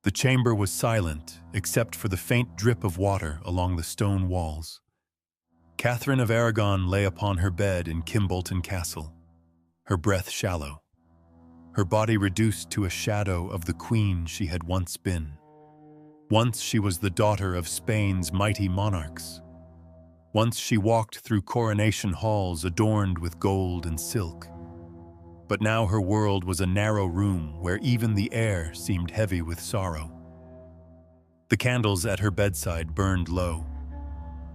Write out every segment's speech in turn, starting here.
The chamber was silent, except for the faint drip of water along the stone walls. Catherine of Aragon lay upon her bed in Kimbolton Castle, her breath shallow, her body reduced to a shadow of the queen she had once been. Once she was the daughter of Spain's mighty monarchs. Once she walked through coronation halls adorned with gold and silk. But now her world was a narrow room where even the air seemed heavy with sorrow. The candles at her bedside burned low,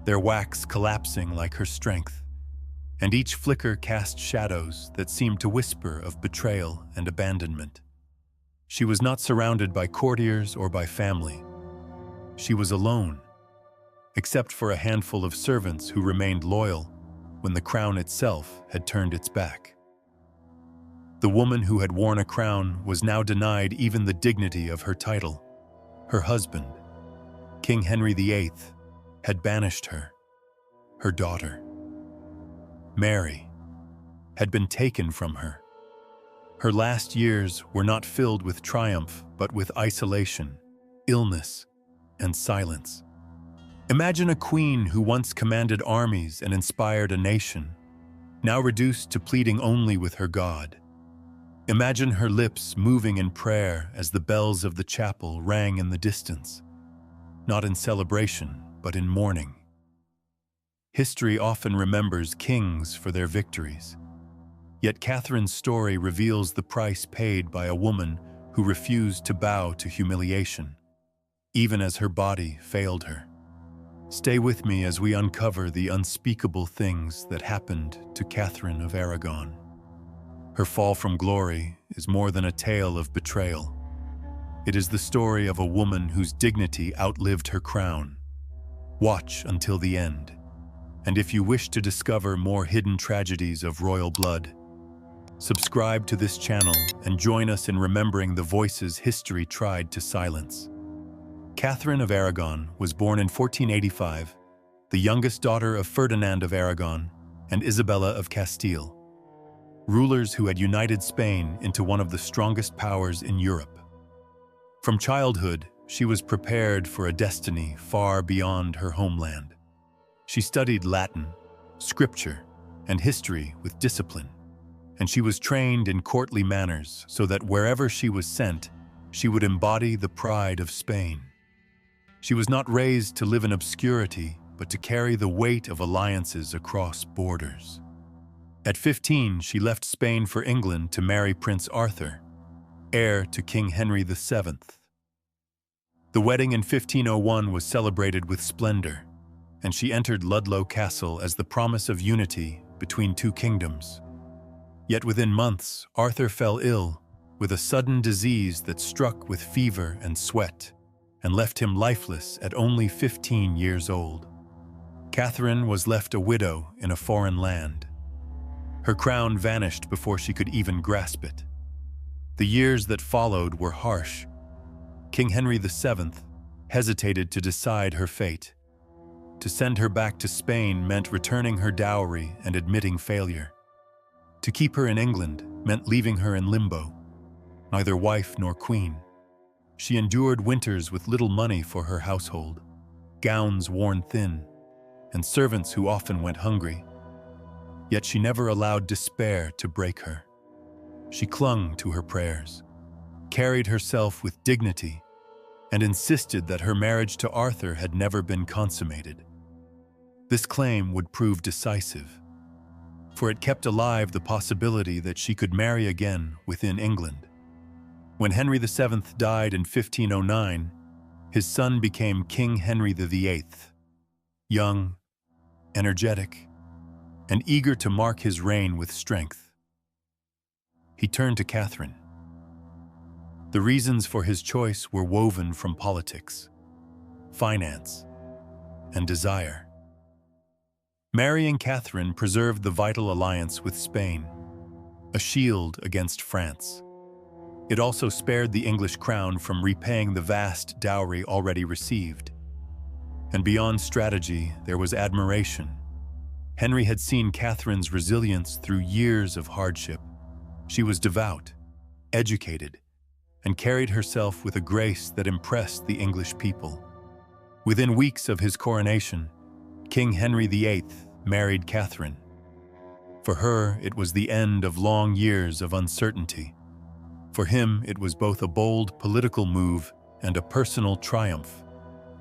their wax collapsing like her strength, and each flicker cast shadows that seemed to whisper of betrayal and abandonment. She was not surrounded by courtiers or by family. She was alone, except for a handful of servants who remained loyal when the crown itself had turned its back. The woman who had worn a crown was now denied even the dignity of her title. Her husband, King Henry VIII, had banished her. Her daughter, Mary, had been taken from her. Her last years were not filled with triumph, but with isolation, illness, and silence. Imagine a queen who once commanded armies and inspired a nation, now reduced to pleading only with her God. Imagine her lips moving in prayer as the bells of the chapel rang in the distance, not in celebration, but in mourning. History often remembers kings for their victories. Yet Catherine's story reveals the price paid by a woman who refused to bow to humiliation, even as her body failed her. Stay with me as we uncover the unspeakable things that happened to Catherine of Aragon. Her fall from glory is more than a tale of betrayal. It is the story of a woman whose dignity outlived her crown. Watch until the end. And if you wish to discover more hidden tragedies of royal blood, subscribe to this channel and join us in remembering the voices history tried to silence. Catherine of Aragon was born in 1485, the youngest daughter of Ferdinand of Aragon and Isabella of Castile, rulers who had united Spain into one of the strongest powers in Europe. From childhood, she was prepared for a destiny far beyond her homeland. She studied Latin, scripture, and history with discipline, and she was trained in courtly manners so that wherever she was sent, she would embody the pride of Spain. She was not raised to live in obscurity, but to carry the weight of alliances across borders. At 15, she left Spain for England to marry Prince Arthur, heir to King Henry VII. The wedding in 1501 was celebrated with splendor, and she entered Ludlow Castle as the promise of unity between two kingdoms. Yet within months, Arthur fell ill with a sudden disease that struck with fever and sweat and left him lifeless at only 15 years old. Catherine was left a widow in a foreign land. Her crown vanished before she could even grasp it. The years that followed were harsh. King Henry VII hesitated to decide her fate. To send her back to Spain meant returning her dowry and admitting failure. To keep her in England meant leaving her in limbo, neither wife nor queen. She endured winters with little money for her household, gowns worn thin, and servants who often went hungry. Yet she never allowed despair to break her. She clung to her prayers, carried herself with dignity, and insisted that her marriage to Arthur had never been consummated. This claim would prove decisive, for it kept alive the possibility that she could marry again within England. When Henry VII died in 1509, his son became King Henry VIII, young, energetic, and eager to mark his reign with strength. He turned to Catherine. The reasons for his choice were woven from politics, finance, and desire. Marrying Catherine preserved the vital alliance with Spain, a shield against France. It also spared the English crown from repaying the vast dowry already received. And beyond strategy, there was admiration. Henry had seen Catherine's resilience through years of hardship. She was devout, educated, and carried herself with a grace that impressed the English people. Within weeks of his coronation, King Henry VIII married Catherine. For her, it was the end of long years of uncertainty. For him, it was both a bold political move and a personal triumph,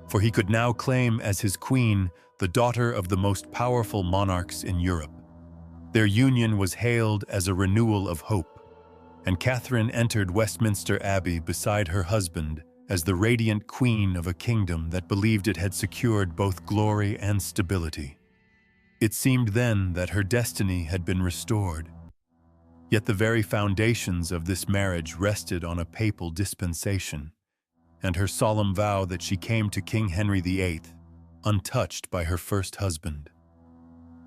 for he could now claim as his queen the daughter of the most powerful monarchs in Europe. Their union was hailed as a renewal of hope, and Catherine entered Westminster Abbey beside her husband as the radiant queen of a kingdom that believed it had secured both glory and stability. It seemed then that her destiny had been restored. Yet the very foundations of this marriage rested on a papal dispensation, and her solemn vow that she came to King Henry VIII, untouched by her first husband.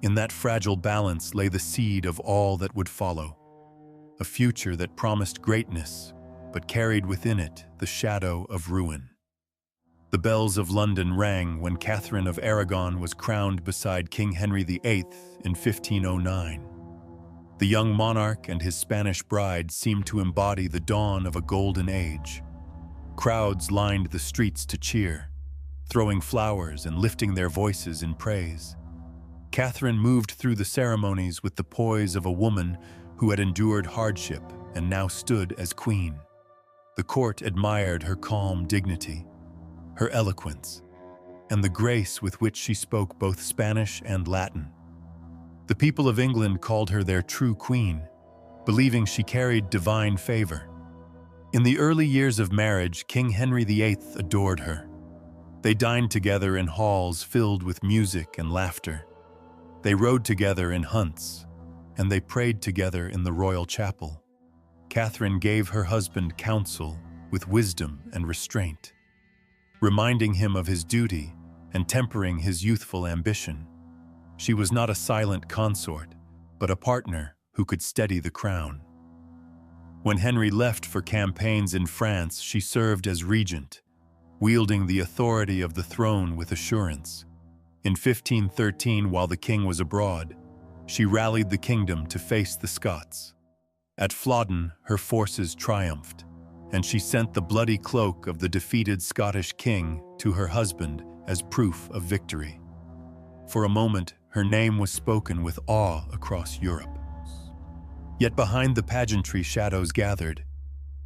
In that fragile balance lay the seed of all that would follow, a future that promised greatness, but carried within it the shadow of ruin. The bells of London rang when Catherine of Aragon was crowned beside King Henry VIII in 1509. The young monarch and his Spanish bride seemed to embody the dawn of a golden age. Crowds lined the streets to cheer, throwing flowers and lifting their voices in praise. Catherine moved through the ceremonies with the poise of a woman who had endured hardship and now stood as queen. The court admired her calm dignity, her eloquence, and the grace with which she spoke both Spanish and Latin. The people of England called her their true queen, believing she carried divine favor. In the early years of marriage, King Henry VIII adored her. They dined together in halls filled with music and laughter. They rode together in hunts, and they prayed together in the royal chapel. Catherine gave her husband counsel with wisdom and restraint, reminding him of his duty and tempering his youthful ambition. She was not a silent consort, but a partner who could steady the crown. When Henry left for campaigns in France, she served as regent, wielding the authority of the throne with assurance. In 1513, while the king was abroad, she rallied the kingdom to face the Scots. At Flodden, her forces triumphed, and she sent the bloody cloak of the defeated Scottish king to her husband as proof of victory. For a moment, her name was spoken with awe across Europe. Yet behind the pageantry, shadows gathered.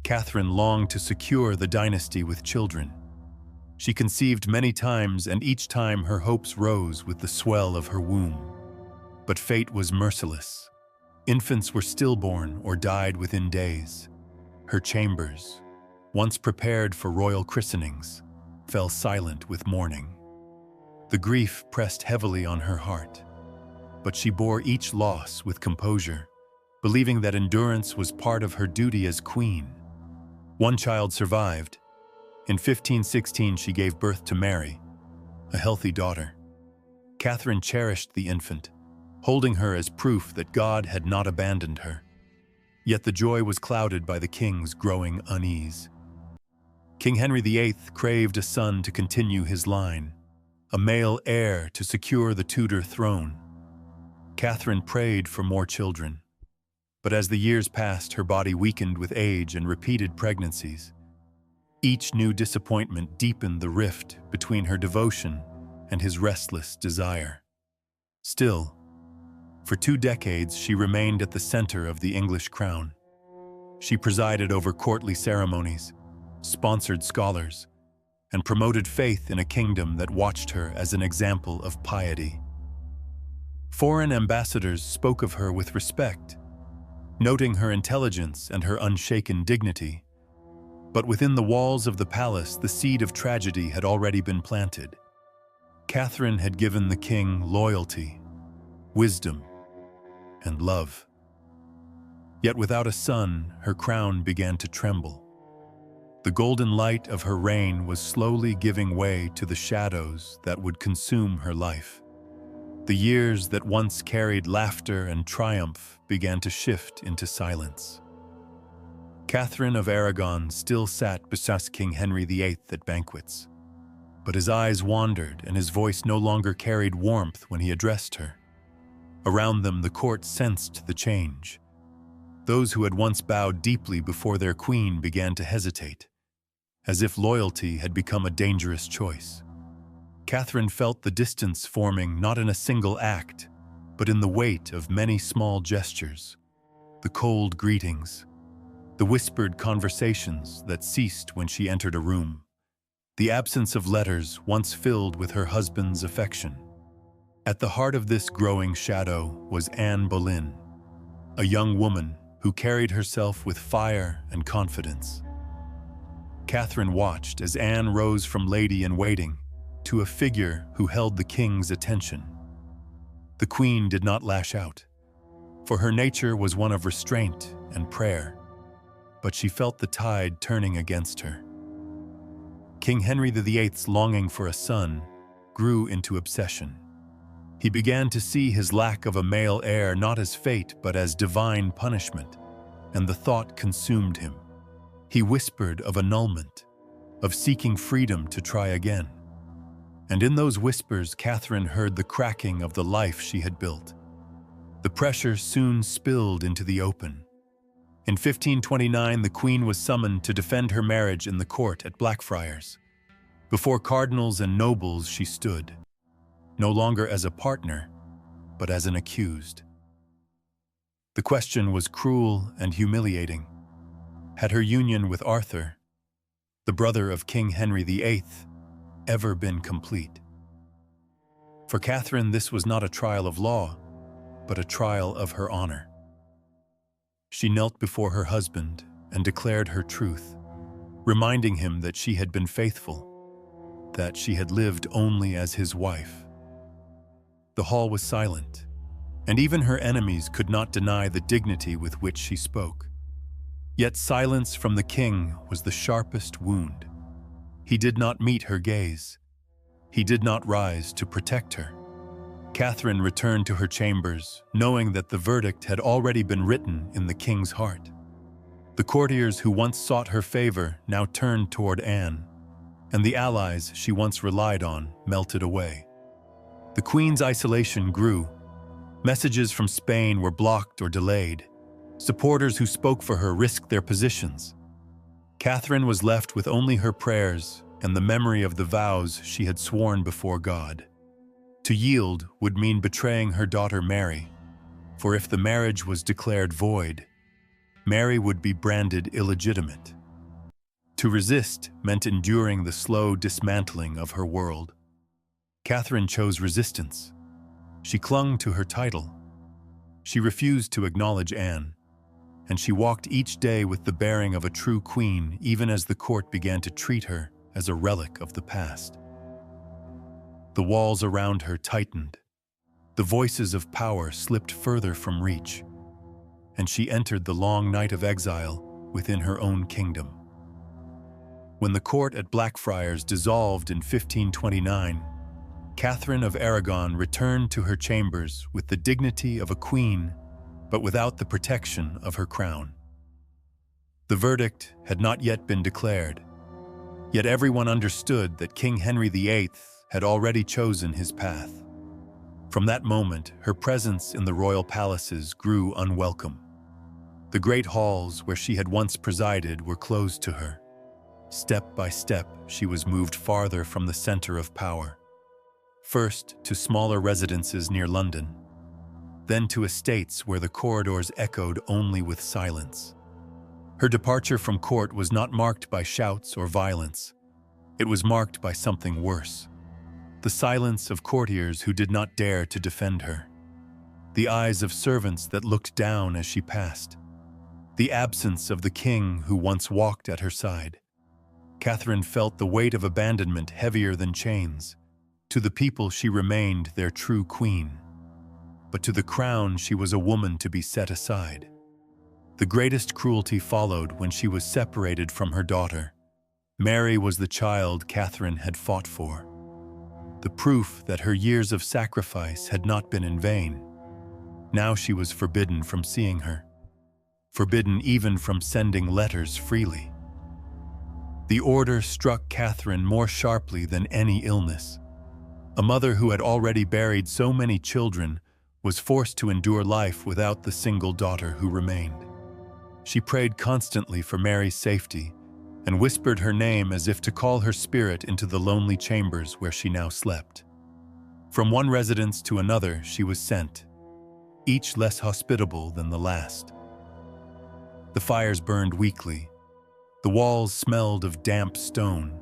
Catherine longed to secure the dynasty with children. She conceived many times, and each time her hopes rose with the swell of her womb. But fate was merciless. Infants were stillborn or died within days. Her chambers, once prepared for royal christenings, fell silent with mourning. The grief pressed heavily on her heart, but she bore each loss with composure, believing that endurance was part of her duty as queen. One child survived. In 1516, she gave birth to Mary, a healthy daughter. Catherine cherished the infant, holding her as proof that God had not abandoned her. Yet the joy was clouded by the king's growing unease. King Henry VIII craved a son to continue his line, a male heir to secure the Tudor throne. Catherine prayed for more children, but as the years passed, her body weakened with age and repeated pregnancies. Each new disappointment deepened the rift between her devotion and his restless desire. Still, for 2 decades, she remained at the center of the English crown. She presided over courtly ceremonies, sponsored scholars, and promoted faith in a kingdom that watched her as an example of piety. Foreign ambassadors spoke of her with respect, noting her intelligence and her unshaken dignity. But within the walls of the palace, the seed of tragedy had already been planted. Catherine had given the king loyalty, wisdom, and love. Yet without a son, her crown began to tremble. The golden light of her reign was slowly giving way to the shadows that would consume her life. The years that once carried laughter and triumph began to shift into silence. Catherine of Aragon still sat beside King Henry VIII at banquets, but his eyes wandered and his voice no longer carried warmth when he addressed her. Around them, the court sensed the change. Those who had once bowed deeply before their queen began to hesitate, as if loyalty had become a dangerous choice. Catherine felt the distance forming not in a single act, but in the weight of many small gestures, the cold greetings, the whispered conversations that ceased when she entered a room, the absence of letters once filled with her husband's affection. At the heart of this growing shadow was Anne Boleyn, a young woman who carried herself with fire and confidence. Catherine watched as Anne rose from lady-in-waiting to a figure who held the king's attention. The queen did not lash out, for her nature was one of restraint and prayer, but she felt the tide turning against her. King Henry VIII's longing for a son grew into obsession. He began to see his lack of a male heir not as fate but as divine punishment, and the thought consumed him. He whispered of annulment, of seeking freedom to try again. And in those whispers, Catherine heard the cracking of the life she had built. The pressure soon spilled into the open. In 1529, the Queen was summoned to defend her marriage in the court at Blackfriars. Before cardinals and nobles she stood, no longer as a partner, but as an accused. The question was cruel and humiliating. Had her union with Arthur, the brother of King Henry VIII, ever been complete? For Catherine, this was not a trial of law, but a trial of her honor. She knelt before her husband and declared her truth, reminding him that she had been faithful, that she had lived only as his wife. The hall was silent, and even her enemies could not deny the dignity with which she spoke. Yet silence from the king was the sharpest wound. He did not meet her gaze. He did not rise to protect her. Catherine returned to her chambers, knowing that the verdict had already been written in the king's heart. The courtiers who once sought her favor now turned toward Anne, and the allies she once relied on melted away. The queen's isolation grew. Messages from Spain were blocked or delayed. Supporters who spoke for her risked their positions. Catherine was left with only her prayers and the memory of the vows she had sworn before God. To yield would mean betraying her daughter Mary, for if the marriage was declared void, Mary would be branded illegitimate. To resist meant enduring the slow dismantling of her world. Catherine chose resistance. She clung to her title. She refused to acknowledge Anne, and she walked each day with the bearing of a true queen, even as the court began to treat her as a relic of the past. The walls around her tightened. The voices of power slipped further from reach, and she entered the long night of exile within her own kingdom. When the court at Blackfriars dissolved in 1529, Catherine of Aragon returned to her chambers with the dignity of a queen, but without the protection of her crown. The verdict had not yet been declared, yet everyone understood that King Henry VIII had already chosen his path. From that moment, her presence in the royal palaces grew unwelcome. The great halls where she had once presided were closed to her. Step by step, she was moved farther from the center of power. First to smaller residences near London, then to estates where the corridors echoed only with silence. Her departure from court was not marked by shouts or violence. It was marked by something worse. The silence of courtiers who did not dare to defend her. The eyes of servants that looked down as she passed. The absence of the king who once walked at her side. Catherine felt the weight of abandonment heavier than chains. To the people she remained their true queen, but to the crown she was a woman to be set aside. The greatest cruelty followed when she was separated from her daughter. Mary was the child Catherine had fought for. The proof that her years of sacrifice had not been in vain. Now she was forbidden from seeing her, forbidden even from sending letters freely. The order struck Catherine more sharply than any illness. A mother who had already buried so many children was forced to endure life without the single daughter who remained. She prayed constantly for Mary's safety and whispered her name as if to call her spirit into the lonely chambers where she now slept. From one residence to another she was sent, each less hospitable than the last. The fires burned weakly, the walls smelled of damp stone,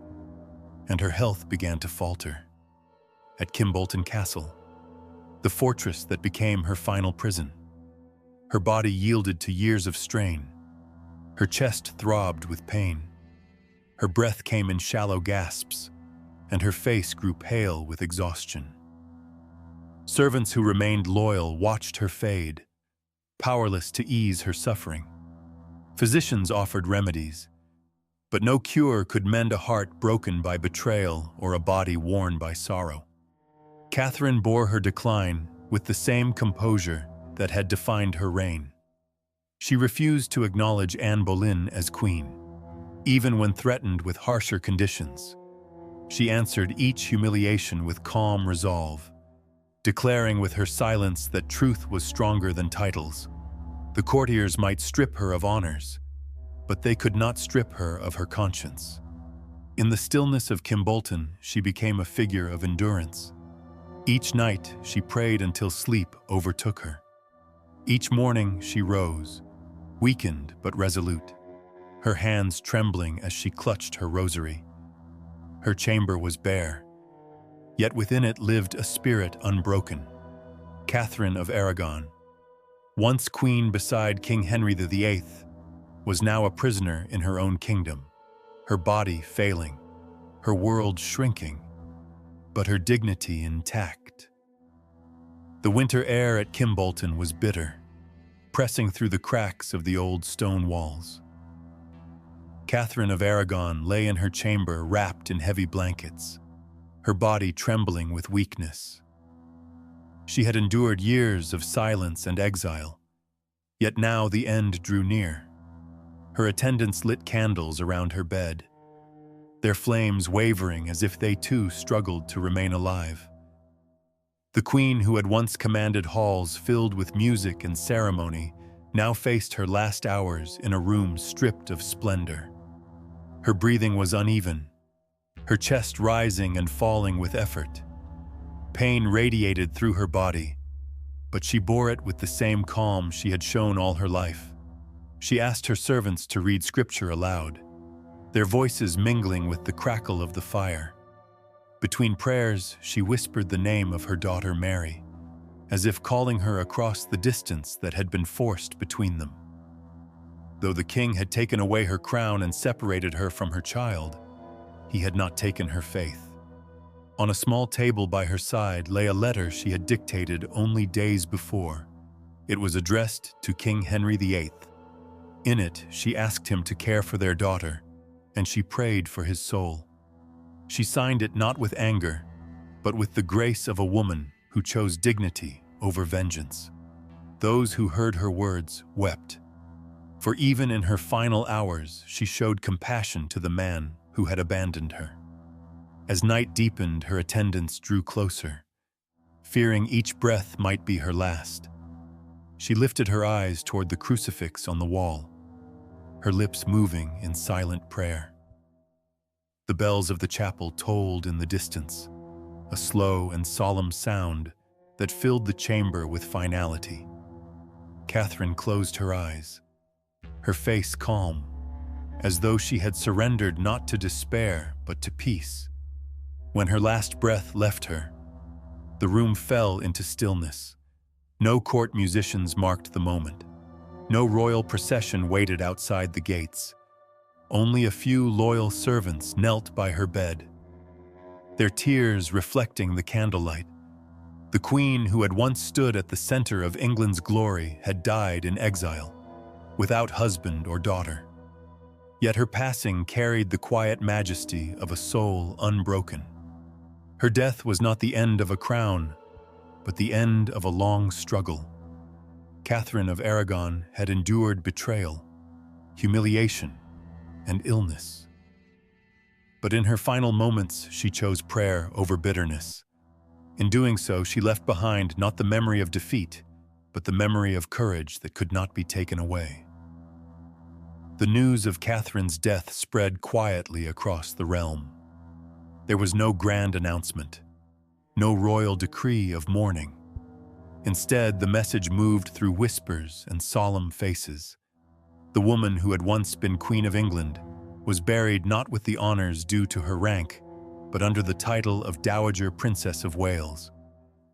and her health began to falter. At Kimbolton Castle, the fortress that became her final prison, her body yielded to years of strain. Her chest throbbed with pain. Her breath came in shallow gasps, and her face grew pale with exhaustion. Servants who remained loyal watched her fade, powerless to ease her suffering. Physicians offered remedies, but no cure could mend a heart broken by betrayal or a body worn by sorrow. Catherine bore her decline with the same composure that had defined her reign. She refused to acknowledge Anne Boleyn as queen, even when threatened with harsher conditions. She answered each humiliation with calm resolve, declaring with her silence that truth was stronger than titles. The courtiers might strip her of honors, but they could not strip her of her conscience. In the stillness of Kimbolton, she became a figure of endurance. Each night, she prayed until sleep overtook her. Each morning, she rose, weakened but resolute, her hands trembling as she clutched her rosary. Her chamber was bare, yet within it lived a spirit unbroken. Catherine of Aragon, once queen beside King Henry VIII, was now a prisoner in her own kingdom, her body failing, her world shrinking, but her dignity intact. The winter air at Kimbolton was bitter, pressing through the cracks of the old stone walls. Catherine of Aragon lay in her chamber wrapped in heavy blankets, her body trembling with weakness. She had endured years of silence and exile, yet now the end drew near. Her attendants lit candles around her bed, their flames wavering as if they too struggled to remain alive. The queen who had once commanded halls filled with music and ceremony now faced her last hours in a room stripped of splendor. Her breathing was uneven, her chest rising and falling with effort. Pain radiated through her body, but she bore it with the same calm she had shown all her life. She asked her servants to read scripture aloud, their voices mingling with the crackle of the fire. Between prayers, she whispered the name of her daughter Mary, as if calling her across the distance that had been forced between them. Though the king had taken away her crown and separated her from her child, he had not taken her faith. On a small table by her side lay a letter she had dictated only days before. It was addressed to King Henry VIII. In it, she asked him to care for their daughter, and she prayed for his soul. She signed it not with anger, but with the grace of a woman who chose dignity over vengeance. Those who heard her words wept, for even in her final hours she showed compassion to the man who had abandoned her. As night deepened, her attendants drew closer, fearing each breath might be her last. She lifted her eyes toward the crucifix on the wall, her lips moving in silent prayer. The bells of the chapel tolled in the distance, a slow and solemn sound that filled the chamber with finality. Catherine closed her eyes, her face calm, as though she had surrendered not to despair but to peace. When her last breath left her, the room fell into stillness. No court musicians marked the moment. No royal procession waited outside the gates. Only a few loyal servants knelt by her bed, their tears reflecting the candlelight. The queen who had once stood at the center of England's glory had died in exile, without husband or daughter. Yet her passing carried the quiet majesty of a soul unbroken. Her death was not the end of a crown, but the end of a long struggle. Catherine of Aragon had endured betrayal, humiliation, and illness. But in her final moments, she chose prayer over bitterness. In doing so, she left behind not the memory of defeat, but the memory of courage that could not be taken away. The news of Catherine's death spread quietly across the realm. There was no grand announcement, no royal decree of mourning. Instead, the message moved through whispers and solemn faces. The woman who had once been Queen of England was buried not with the honors due to her rank, but under the title of Dowager Princess of Wales.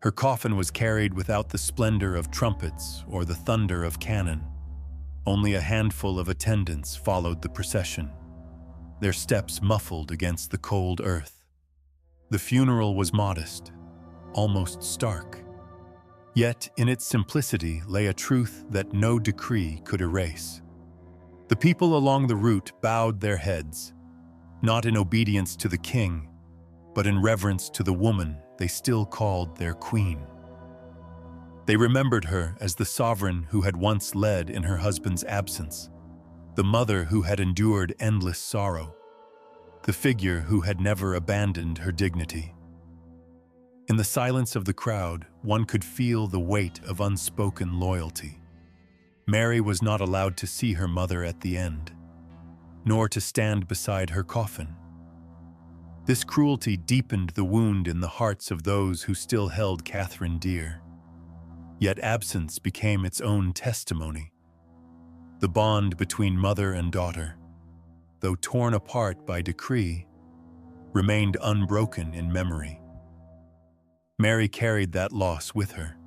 Her coffin was carried without the splendor of trumpets or the thunder of cannon. Only a handful of attendants followed the procession, their steps muffled against the cold earth. The funeral was modest, almost stark. Yet in its simplicity lay a truth that no decree could erase. The people along the route bowed their heads, not in obedience to the king, but in reverence to the woman they still called their queen. They remembered her as the sovereign who had once led in her husband's absence, the mother who had endured endless sorrow, the figure who had never abandoned her dignity. In the silence of the crowd, one could feel the weight of unspoken loyalty. Mary was not allowed to see her mother at the end, nor to stand beside her coffin. This cruelty deepened the wound in the hearts of those who still held Catherine dear. Yet absence became its own testimony. The bond between mother and daughter, though torn apart by decree, remained unbroken in memory. Mary carried that loss with her,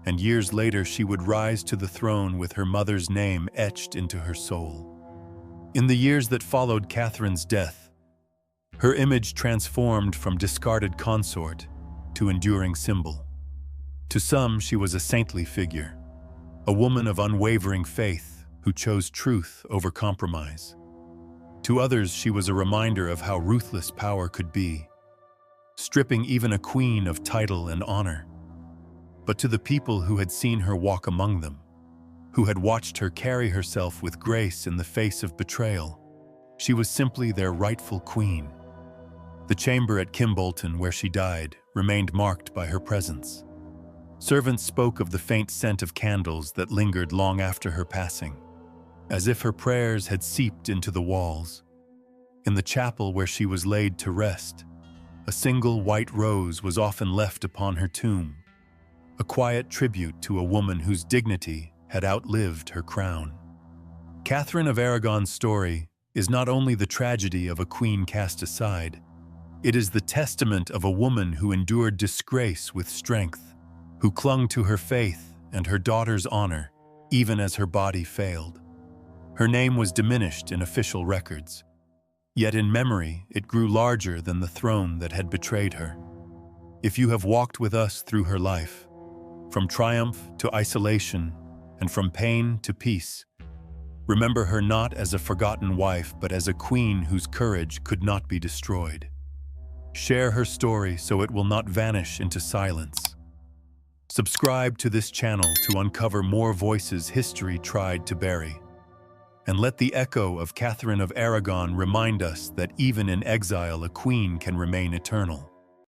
and years later she would rise to the throne with her mother's name etched into her soul. In the years that followed Catherine's death, her image transformed from discarded consort to enduring symbol. To some, she was a saintly figure, a woman of unwavering faith who chose truth over compromise. To others, she was a reminder of how ruthless power could be, stripping even a queen of title and honor. But to the people who had seen her walk among them, who had watched her carry herself with grace in the face of betrayal, she was simply their rightful queen. The chamber at Kimbolton where she died remained marked by her presence. Servants spoke of the faint scent of candles that lingered long after her passing, as if her prayers had seeped into the walls. In the chapel where she was laid to rest, a single white rose was often left upon her tomb, a quiet tribute to a woman whose dignity had outlived her crown. Catherine of Aragon's story is not only the tragedy of a queen cast aside, it is the testament of a woman who endured disgrace with strength, who clung to her faith and her daughter's honor, even as her body failed. Her name was diminished in official records, yet in memory it grew larger than the throne that had betrayed her. If you have walked with us through her life, from triumph to isolation and from pain to peace, remember her not as a forgotten wife but as a queen whose courage could not be destroyed. Share her story so it will not vanish into silence. Subscribe to this channel to uncover more voices history tried to bury. And let the echo of Catherine of Aragon remind us that even in exile a queen can remain eternal.